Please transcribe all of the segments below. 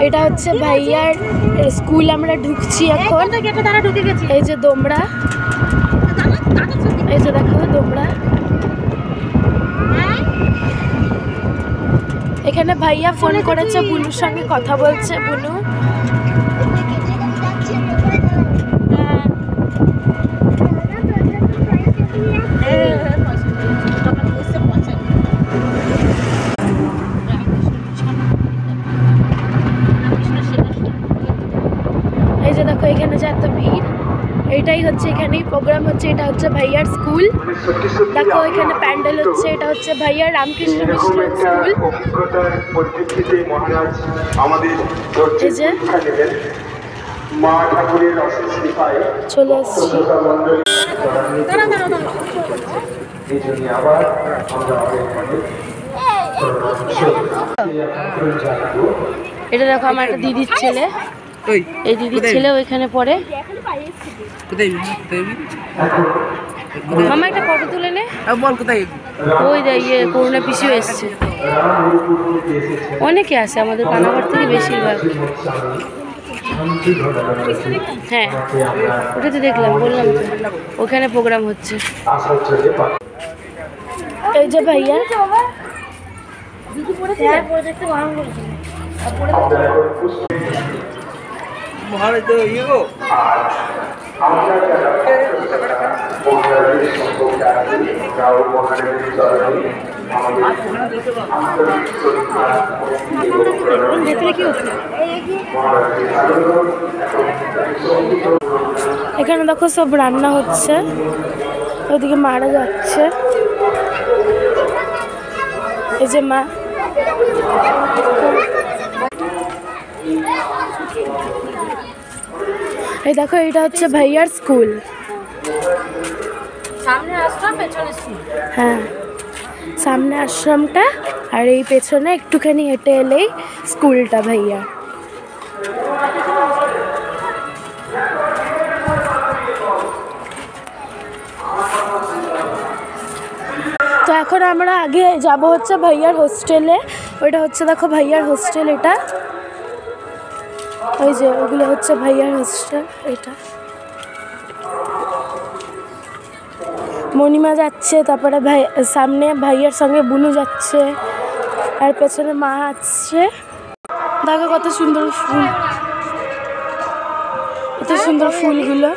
এটা হচ্ছে ভাইয়ার স্কুল। আমরা ঢুকছি এখন। এই যে দোমরা, এই যে দেখো দোমরা। এখানে ভাইয়া ফোন করেছে, বুনুর সঙ্গে কথা বলছে। বুনু এই যে দেখো এখানে যে এত ভিড়, এটাই হচ্ছে এখানেই প্রোগ্রাম হচ্ছে। এটা হচ্ছে ভাইয়ার স্কুল। দেখো এখানে প্যান্ডেল হচ্ছে। এটা হচ্ছে ভাইয়ার রামকৃষ্ণ মিশন স্কুল। এই যে চলে এসছি। এটা দেখো আমার একটা দিদির ছেলে, এই দিদির ছেলে ওইখানে পড়ে। মামা একটা ফটো তুলে নে। ওই যে ইয়ে করুণা পিসিও এসছে। অনেকে আসে আমাদের পানাগড় থেকে, বেশিরভাগ। হ্যাঁ ওটা তো দেখলাম, বললাম তো ওখানে প্রোগ্রাম হচ্ছে। এই যে ভাইয়া এখানে দেখো সব রান্না হচ্ছে, ওইদিকে মারা যাচ্ছে। এই যে মা, এই দেখো এটা হচ্ছে ভাইয়ার স্কুল। সামনে আশ্রম, পেছনে স্কুল। হ্যাঁ সামনে আশ্রমটা, আর এই পেছনে একটুখানি হেঁটে এলেই স্কুলটা ভাইয়া। তো এখন আমরা আগে যাব হচ্ছে ভাইয়ার হোস্টেলে। ওইটা হচ্ছে দেখো ভাইয়ার হোস্টেল। এটা ওই যে ওগুলো হচ্ছে ভাইয়ার হোস্টেল। এটা মণিমা যাচ্ছে, তারপরে ভাই সামনে ভাইয়ার সঙ্গে বুনু যাচ্ছে, আর পেছনে মা আসছে। দেখো কত সুন্দর ফুল, কত সুন্দর ফুলগুলো।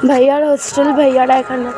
ভাইয়ার হোস্টেল, ভাইয়ারা এখানে।